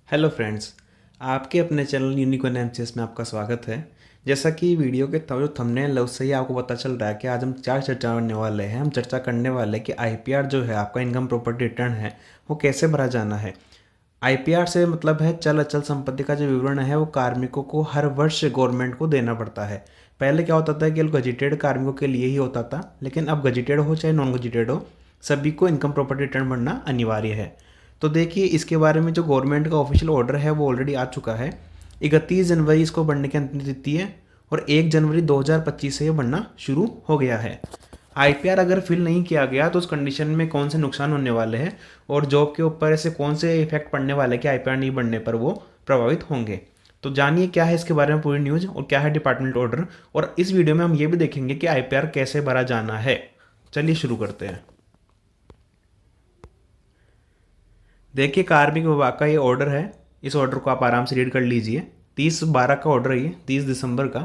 Hello friends, आपके अपने channel unicorn MCS में आपका स्वागत है। जैसा कि वीडियो के जो थंबनेल है उससे ही आपको पता चल रहा है कि आज हम क्या चर्चा करने वाले हैं। हम चर्चा करने वाले हैं कि आईपीआर जो है आपका इनकम प्रॉपर्टी रिटर्न है वो कैसे भरा जाना है। आईपीआर से मतलब है चल अचल संपत्ति का जो विवरण है वो कार्मिकों को हर वर्ष गवर्नमेंट को देना पड़ता है। पहले क्या होता था कि गजेटेड कार्मिकों के लिए ही होता था, लेकिन अब गजेटेड हो चाहे नॉन गजेटेड हो सभी को इनकम प्रॉपर्टी रिटर्न भरना अनिवार्य है। तो देखिए, इसके बारे में जो गवर्नमेंट का ऑफिशियल ऑर्डर है वो ऑलरेडी आ चुका है। 31 जनवरी इसको बढ़ने की अंतिम तिथि है और 1 जनवरी 2025 से ये बढ़ना शुरू हो गया है। आईपीआर अगर फिल नहीं किया गया तो उस कंडीशन में कौन से नुकसान होने वाले हैं और जॉब के ऊपर ऐसे कौन से इफेक्ट पड़ने वाले हैं कि आईपीआर नहीं बढ़ने पर वो प्रभावित होंगे। तो जानिए क्या है इसके बारे में पूरी न्यूज़ और क्या है डिपार्टमेंट ऑर्डर, और इस वीडियो में हम ये भी देखेंगे कि आईपीआर कैसे भरा जाना है। चलिए शुरू करते हैं। देखिए, कार्मिक विभाग का ये ऑर्डर है। इस ऑर्डर को आप आराम से रीड कर लीजिए। 30/12 का ऑर्डर है ये, 30 दिसंबर का,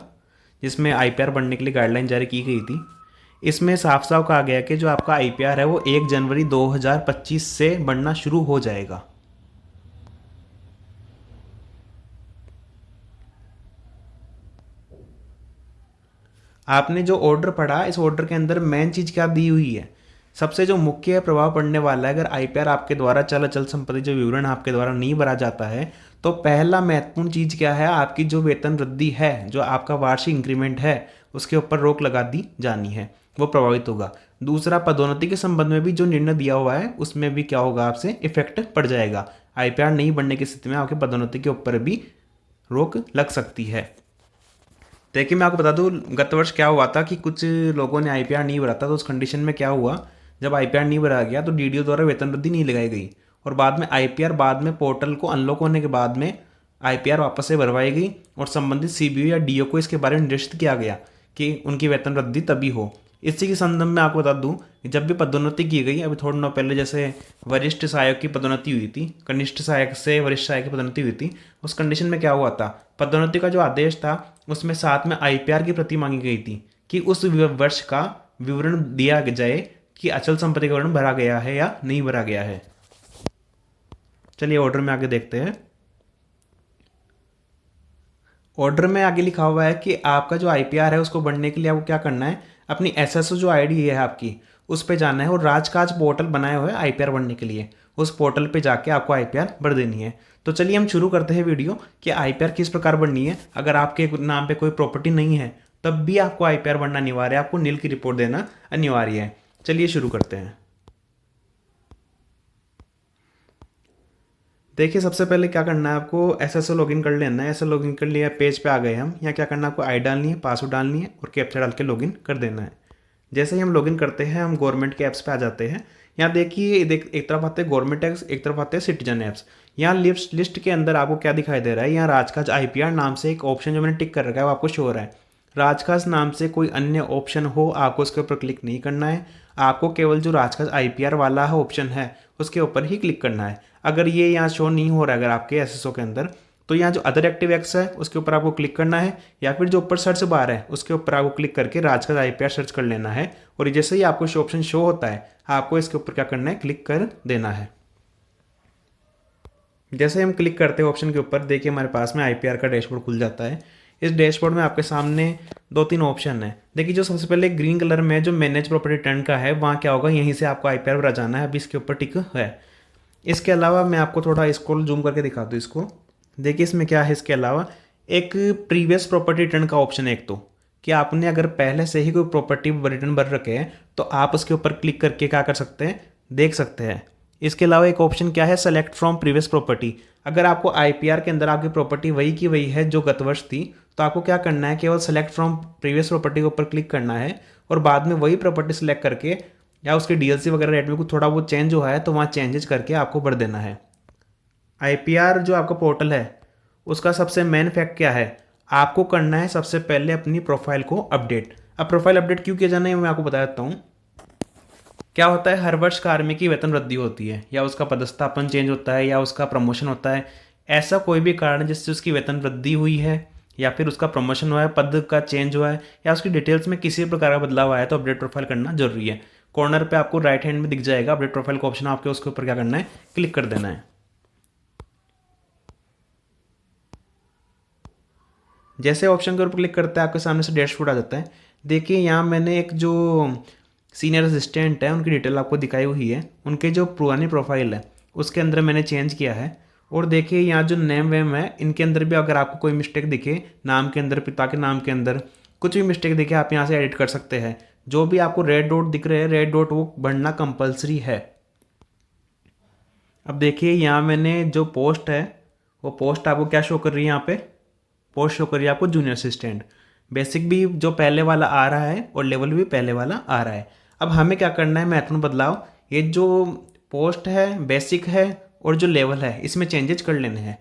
जिसमें आईपीआर बनने के लिए गाइडलाइन जारी की गई थी। इसमें साफ साफ कहा गया कि जो आपका आईपीआर है वो 1 जनवरी 2025 से बनना शुरू हो जाएगा। आपने जो ऑर्डर पढ़ा, इस ऑर्डर के अंदर मेन चीज़ क्या दी हुई है? सबसे जो मुख्य प्रभाव पड़ने वाला है, अगर आईपीआर आपके द्वारा चल अचल संपत्ति जो विवरण आपके द्वारा नहीं भरा जाता है, तो पहला महत्वपूर्ण चीज़ क्या है? आपकी जो वेतन वृद्धि है, जो आपका वार्षिक इंक्रीमेंट है, उसके ऊपर रोक लगा दी जानी है, वो प्रभावित होगा। दूसरा, पदोन्नति के संबंध में भी जो निर्णय दिया हुआ है उसमें भी क्या होगा, आपसे इफेक्ट पड़ जाएगा। आईपीआर नहीं बनने की स्थिति में आपके पदोन्नति के ऊपर भी रोक लग सकती है। देखिए, मैं आपको बता दूं, गत वर्ष क्या हुआ था कि कुछ लोगों ने आईपीआर नहीं भरा था। तो उस कंडीशन में क्या हुआ, जब आईपीआर नहीं भरा गया तो डीडीओ द्वारा वेतन वृद्धि नहीं लगाई गई और बाद में आईपीआर, बाद में पोर्टल को अनलॉक होने के बाद में आईपीआर वापस से भरवाई गई और संबंधित सीबीओ या डीओ को इसके बारे में निर्देशित किया गया कि उनकी वेतन वृद्धि तभी हो। इसी के संदर्भ में आपको बता दूं कि जब भी पदोन्नति की गई, अभी थोड़ा दिनों पहले जैसे वरिष्ठ सहायक की पदोन्नति हुई थी, कनिष्ठ सहायक से वरिष्ठ सहायक की पदोन्नति हुई थी, उस कंडीशन में क्या हुआ था, पदोन्नति का जो आदेश था उसमें साथ में आईपीआर की प्रति मांगी गई थी कि उस वर्ष का विवरण दिया जाए कि अचल संपत्ति का विवरण भरा गया है या नहीं भरा गया है। चलिए ऑर्डर में आगे देखते हैं। ऑर्डर में आगे लिखा हुआ है कि आपका जो आईपीआर है उसको बढ़ने के लिए आपको क्या करना है, अपनी एसएसओ जो आईडी है आपकी, उस पे जाना है और राजकाज पोर्टल बनाया हुआ है आईपीआर बढ़ने के लिए, उस पोर्टल पे जाके आपको आईपीआर भर देनी है। तो चलिए हम शुरू करते हैं वीडियो कि आईपीआर किस प्रकार बढ़नी है। अगर आपके नाम पे कोई प्रॉपर्टी नहीं है तब भी आपको आईपीआर बढ़ना अनिवार्य है, आपको नील की रिपोर्ट देना अनिवार्य है। चलिए शुरू करते हैं। देखिए, सबसे पहले क्या करना है, आपको एसएसओ लॉगिन कर लेना है। ऐसे लॉगिन कर लिया, पेज पे आ गए हम। यहाँ क्या करना है, आपको आई डालनी है, पासवर्ड डालनी है और कैप्चा डाल के लॉगिन कर देना है। जैसे ही हम लॉगिन करते हैं हम गवर्नमेंट के ऐप्स पे आ जाते हैं। यहाँ देखिए, एक तरफ आते हैं गवर्नमेंट ऐप्स, एक तरफ आते हैं सिटीजन ऐप्स। यहाँ लिस्ट के अंदर आपको क्या दिखाई दे रहा है, यहाँ राजकाज आईपीआर नाम से एक ऑप्शन जो मैंने टिक कर रखा है वो आपको शो हो रहा है। राजकाज नाम से कोई अन्य ऑप्शन हो, आपको उसके ऊपर क्लिक नहीं करना है। आपको केवल जो राजकाज आईपीआर वाला है ऑप्शन है उसके ऊपर ही क्लिक करना है। अगर ये यहाँ शो नहीं हो रहा है अगर आपके एसएसओ के अंदर, तो यहाँ जो अदर एक्टिव एक्स है उसके ऊपर आपको क्लिक करना है, या फिर जो ऊपर सर्च बार है उसके ऊपर आपको क्लिक करके राजकाज आईपीआर सर्च कर लेना है। और जैसे ही आपको ऑप्शन शो होता है आपको इसके ऊपर क्या करना है, क्लिक कर देना है। जैसे हम क्लिक करते हैं ऑप्शन के ऊपर, देखिए हमारे पास में आईपीआर का डैशबोर्ड खुल जाता है। इस डैशबोर्ड में आपके सामने 2-3 ऑप्शन है। देखिए, जो सबसे पहले ग्रीन कलर में जो मैनेज प्रॉपर्टी रिटर्न का है, वहाँ क्या होगा, यहीं से आपको आईपीआर भरा जाना है। अभी इसके ऊपर टिक है। इसके अलावा मैं आपको थोड़ा इसको जूम करके दिखा दूँ इसको। देखिए इसमें क्या है, इसके अलावा एक प्रीवियस प्रॉपर्टी रिटर्न का ऑप्शन है। एक तो कि आपने अगर पहले से ही कोई प्रॉपर्टी रिटर्न भर रखे हैं तो आप उसके ऊपर क्लिक करके क्या कर सकते हैं, देख सकते हैं। इसके अलावा एक ऑप्शन क्या है, सेलेक्ट फ्रॉम प्रीवियस प्रॉपर्टी। अगर आपको आईपीआर के अंदर आपकी प्रॉपर्टी वही की वही है जो गत वर्ष थी, तो आपको क्या करना है, केवल सेलेक्ट फ्रॉम प्रीवियस प्रॉपर्टी के ऊपर क्लिक करना है और बाद में वही प्रॉपर्टी सेलेक्ट करके या उसके डीएलसी वगैरह रेट में कुछ थोड़ा बहुत चेंज हुआ है तो वहाँ चेंजेस करके आपको भर देना है। आईपीआर जो आपका पोर्टल है उसका सबसे मेन फैक्ट क्या है, आपको करना है सबसे पहले अपनी प्रोफाइल को अपडेट। अब प्रोफाइल अपडेट क्यों किया जाना है मैं आपको बता देता हूँ। क्या होता है, हर वर्ष कार्मिक की वेतन वृद्धि होती है या उसका पदस्थापन चेंज होता है या उसका प्रमोशन होता है। ऐसा कोई भी कारण जिससे उसकी वेतन वृद्धि हुई है या फिर उसका प्रमोशन हुआ है, पद का चेंज हुआ है या उसकी डिटेल्स में किसी प्रकार का बदलाव आया है, तो अपडेट प्रोफाइल करना जरूरी है। कॉर्नर पे आपको राइट हैंड में दिख जाएगा अपडेट प्रोफाइल का ऑप्शन, आपके उसके ऊपर क्या करना है, क्लिक कर देना है। जैसे ऑप्शन के ऊपर क्लिक करते हैं आपके सामने से डैशबोर्ड आ जाता है। देखिए यहाँ मैंने एक जो सीनियर असिस्टेंट है उनकी डिटेल आपको दिखाई हुई है, उनके जो पुरानी प्रोफाइल है उसके अंदर मैंने चेंज किया है। और देखिए यहाँ जो नेम वेम है इनके अंदर भी अगर आपको कोई मिस्टेक दिखे, नाम के अंदर, पिता के नाम के अंदर कुछ भी मिस्टेक दिखे, आप यहाँ से एडिट कर सकते हैं। जो भी आपको रेड डॉट दिख रहे हैं, रेड डॉट वो बढ़ना कंपलसरी है। अब देखिए यहाँ मैंने जो पोस्ट है वो पोस्ट आपको क्या शो कर रही है, यहाँ पे पोस्ट शो कर रही है आपको जूनियर असिस्टेंट। बेसिक भी जो पहले वाला आ रहा है और लेवल भी पहले वाला आ रहा है। अब हमें क्या करना है, महत्वपूर्ण बदलाव, ये जो पोस्ट है, बेसिक है और जो लेवल है इसमें चेंजेज कर लेने हैं।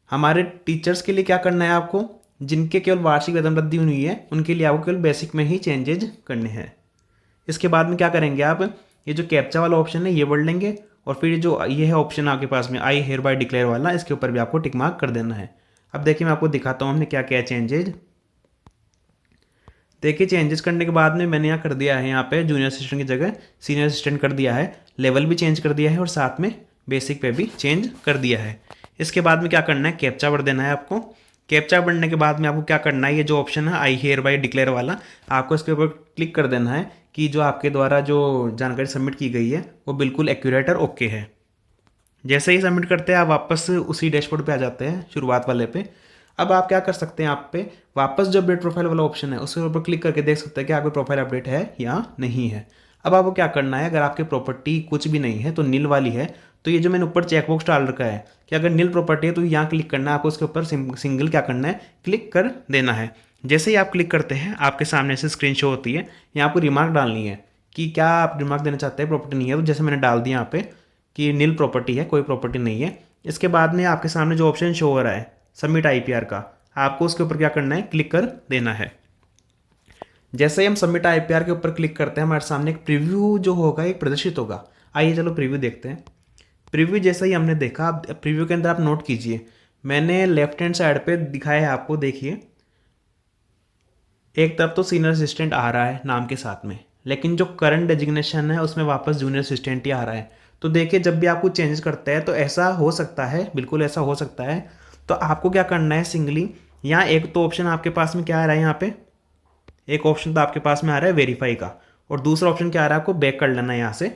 हमारे टीचर्स के लिए क्या करना है, आपको जिनके केवल वार्षिक वेतन वृद्धि हुई है उनके लिए आपको केवल बेसिक में ही चेंजेज करने हैं। इसके बाद में क्या करेंगे आप, ये जो कैप्चा वाला ऑप्शन है ये बढ़ लेंगे और फिर जो ये है ऑप्शन आपके पास में आई हेयर बाय डिक्लेयर वाला, इसके ऊपर भी आपको टिक मार्क कर देना है। अब देखिए मैं आपको दिखाता हूँ हमने क्या क्या चेंजेज। देखिए चेंजेस करने के बाद में मैंने यहाँ कर दिया है, यहाँ पे जूनियर असिस्टेंट की जगह सीनियर असिस्टेंट कर दिया है, लेवल भी चेंज कर दिया है और साथ में बेसिक पे भी चेंज कर दिया है। इसके बाद में क्या करना है, कैप्चा भर देना है आपको। कैप्चा भरने के बाद में आपको क्या करना है, ये जो ऑप्शन है आई हेयर बाय डिक्लेयर वाला, आपको इसके ऊपर क्लिक कर देना है कि जो आपके द्वारा जो जानकारी सबमिट की गई है वो बिल्कुल एक्यूरेट और ओके है। जैसे ही सबमिट करते हैं आप वापस उसी डैशबोर्ड पे आ जाते हैं, शुरुआत वाले पे। अब आप क्या कर सकते हैं, आप पे वापस जो अपडेट प्रोफाइल वाला ऑप्शन है उसके ऊपर क्लिक करके देख सकते हैं कि आपकी प्रोफाइल अपडेट है या नहीं है। अब आपको क्या करना है, अगर आपकी प्रॉपर्टी कुछ भी नहीं है तो नील वाली है, तो ये जो मैंने ऊपर चेकबॉक्स डाल रखा है कि अगर नील प्रॉपर्टी है तो यहाँ क्लिक करना है आपको, उसके ऊपर सिंगल क्या करना है, क्लिक कर देना है। जैसे ही आप क्लिक करते हैं आपके सामने से स्क्रीन शो होती है, यहाँ आपको रिमार्क डालनी है कि क्या आप रिमार्क देना चाहते हैं, प्रॉपर्टी नहीं है तो जैसे मैंने डाल दिया यहाँ पे कि नील प्रॉपर्टी है, कोई प्रॉपर्टी नहीं है। इसके बाद में आपके सामने जो ऑप्शन शो हो रहा है सबमिट आईपीआर का, आपको उसके ऊपर क्या करना है, क्लिक कर देना है। जैसे ही हम सबमिट आईपीआर के ऊपर क्लिक करते हैं हमारे सामने एक प्रीव्यू जो होगा एक प्रदर्शित होगा। आइए चलो प्रीव्यू देखते हैं। प्रीव्यू जैसे ही हमने देखा, आप प्रीव्यू के अंदर आप नोट कीजिए मैंने लेफ्ट हैंड साइड पे दिखाया है आपको, देखिए एक तरफ तो सीनियर असिस्टेंट आ रहा है नाम के साथ में, लेकिन जो करंट डेजिग्नेशन है उसमें वापस जूनियर असिस्टेंट ही आ रहा है। तो देखिए जब भी आप कुछ चेंजेस करते हैं तो ऐसा हो सकता है, बिल्कुल ऐसा हो सकता है। तो आपको क्या करना है, सिंगली यहाँ एक तो ऑप्शन आपके पास में क्या आ रहा है, यहाँ पे एक ऑप्शन तो आपके पास में आ रहा है वेरीफाई का, और दूसरा ऑप्शन क्या आ रहा है, आपको बैक कर लेना है। यहाँ से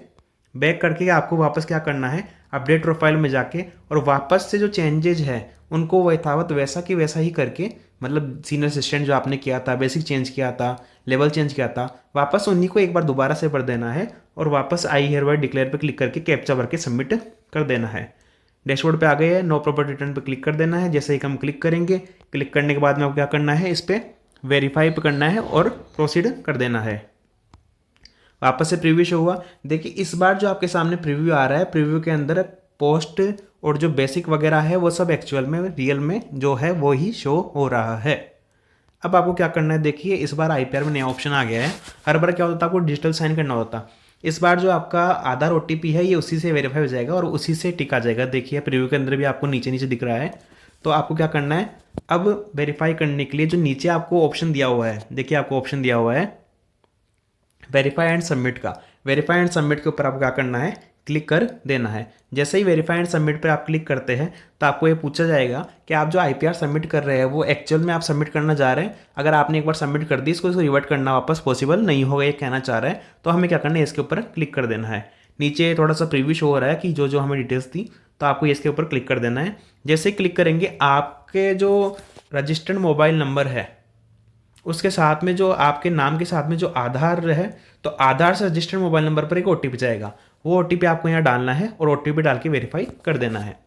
बैक करके आपको वापस क्या करना है, अपडेट प्रोफाइल में जाके और वापस से जो चेंजेज है उनको यथावत वैसा कि वैसा ही करके, मतलब सीनियर असिस्टेंट जो आपने किया था, बेसिक चेंज किया था, लेवल चेंज किया था, वापस उन्हीं को एक बार दोबारा से भर देना है और वापस आई हेयर बाय डिक्लेयर पे क्लिक करके कैप्चा भर के सबमिट कर देना है। डैशबोर्ड पे आ गए हैं, नो प्रॉपर्टी रिटर्न पे क्लिक कर देना है। जैसे ही हम क्लिक करेंगे, क्लिक करने के बाद में आपको क्या करना है, इस पर वेरीफाई पे करना है और प्रोसीड कर देना है। वापस से प्रीव्यू शो हुआ। देखिए इस बार जो आपके सामने प्रीव्यू आ रहा है, प्रीव्यू के अंदर पोस्ट और जो बेसिक वगैरह है वो सब एक्चुअल में रियल में जो है वो ही शो हो रहा है। अब आपको क्या करना है, देखिए इस बार आईपीआर में नया ऑप्शन आ गया है। हर बार क्या होता है, आपको डिजिटल साइन करना होता। इस बार जो आपका आधार ओटीपी है ये उसी से वेरीफाई हो जाएगा और उसी से टिक आ जाएगा। देखिए प्रीव्यू के अंदर भी आपको नीचे नीचे दिख रहा है। तो आपको क्या करना है, अब वेरीफाई करने के लिए जो नीचे आपको ऑप्शन दिया हुआ है, देखिए आपको ऑप्शन दिया हुआ है वेरीफाई एंड सबमिट का। वेरीफाई एंड सबमिट के ऊपर आपको क्या करना है, क्लिक कर देना है। जैसे ही वेरीफाई एंड सबमिट पर आप क्लिक करते हैं तो आपको ये पूछा जाएगा कि आप जो आईपीआर सबमिट कर रहे हैं वो एक्चुअल में आप सबमिट करना चाह रहे हैं। अगर आपने एक बार सबमिट कर दी इसको रिवर्ट करना वापस पॉसिबल नहीं होगा, ये कहना चाह रहा है। तो हमें क्या करना है, इसके ऊपर क्लिक कर देना है। नीचे थोड़ा सा प्रीव्यू शो हो रहा है कि जो जो हमें डिटेल्स थी, तो आपको इसके ऊपर क्लिक कर देना है। जैसे क्लिक करेंगे आपके जो रजिस्टर्ड मोबाइल नंबर है उसके साथ में जो आपके नाम के साथ में जो आधार है, तो आधार से रजिस्टर्ड मोबाइल नंबर पर एक ओटीपी जाएगा। वो ओटीपी आपको यहाँ डालना है और ओटीपी डाल के वेरीफाई कर देना है।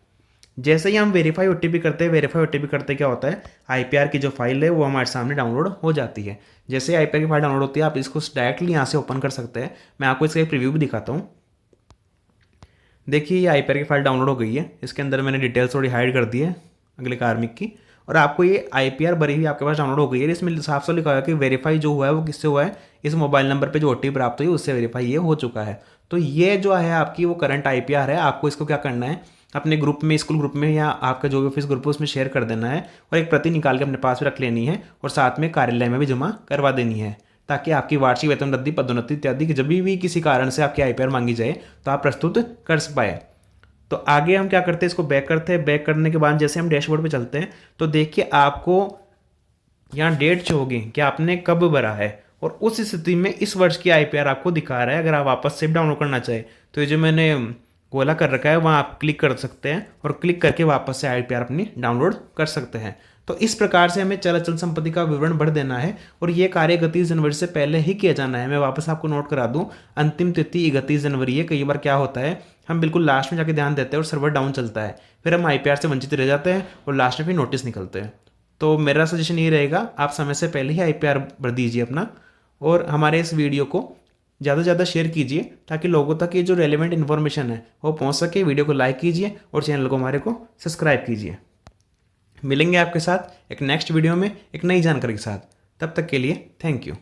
जैसे ही हम वेरीफाई ओटीपी करते हैं, वेरीफाई ओटीपी करते क्या होता है, आईपीआर की जो फाइल है वो हमारे सामने डाउनलोड हो जाती है। जैसे आईपीआर की फाइल डाउनलोड होती है आप इसको डायरेक्टली यहाँ से ओपन कर सकते हैं। मैं आपको इसका एक प्रीव्यू भी दिखाता हूँ। देखिए ये आईपीआर की फाइल डाउनलोड हो गई है। इसके अंदर मैंने डिटेल्स थोड़ी हाइड कर दी है अगले कार्मिक की, और आपको ये आईपीआर भरी हुई आपके पास डाउनलोड हो गई है। इसमें साफ साफ लिखा हुआ है कि वेरीफाई जो हुआ है वो किससे हुआ है, इस मोबाइल नंबर पे जो ओटीपी प्राप्त हुई उससे वेरीफाई ये हो चुका है। तो ये जो है आपकी वो करंट आईपीआर है। आपको इसको क्या करना है, अपने ग्रुप में, स्कूल ग्रुप में या आपका जो भी ऑफिस ग्रुप है उसमें शेयर कर देना है और एक प्रति निकाल के अपने पास रख लेनी है और साथ में कार्यालय में भी जमा करवा देनी है, ताकि आपकी वार्षिक वेतन वृद्धि, पदोन्नति इत्यादि जब भी किसी कारण से आपकी आईपीआर मांगी जाए तो आप प्रस्तुत कर पाए। तो आगे हम क्या करते हैं, इसको बैक करते हैं। बैक करने के बाद जैसे हम डैशबोर्ड पे चलते हैं तो देखिए आपको यहाँ डेट जो होगी कि आपने कब भरा है, और उस स्थिति में इस वर्ष की आईपीआर आपको दिखा रहा है। अगर आप वापस से डाउनलोड करना चाहें तो ये जो मैंने गोला कर रखा है वहाँ आप क्लिक कर सकते हैं और क्लिक करके वापस से आईपीआर अपनी डाउनलोड कर सकते हैं। तो इस प्रकार से हमें चल अचल संपत्ति का विवरण भर देना है और ये कार्य 31 जनवरी से पहले ही किया जाना है। मैं वापस आपको नोट करा दूं, अंतिम तिथि 31 जनवरी है। कई बार क्या होता है, हम बिल्कुल लास्ट में जाके ध्यान देते हैं और सर्वर डाउन चलता है, फिर हम आईपीआर से वंचित रह जाते हैं और लास्ट में फिर नोटिस निकलते हैं। तो मेरा सजेशन ये रहेगा, आप समय से पहले ही आईपीआर भर दीजिए अपना, और हमारे इस वीडियो को ज़्यादा से ज़्यादा शेयर कीजिए ताकि लोगों तक ये जो रेलेवेंट इन्फॉर्मेशन है वो पहुंच सके। वीडियो को लाइक कीजिए और चैनल को हमारे को सब्सक्राइब कीजिए। मिलेंगे आपके साथ एक नेक्स्ट वीडियो में एक नई जानकारी के साथ। तब तक के लिए थैंक यू।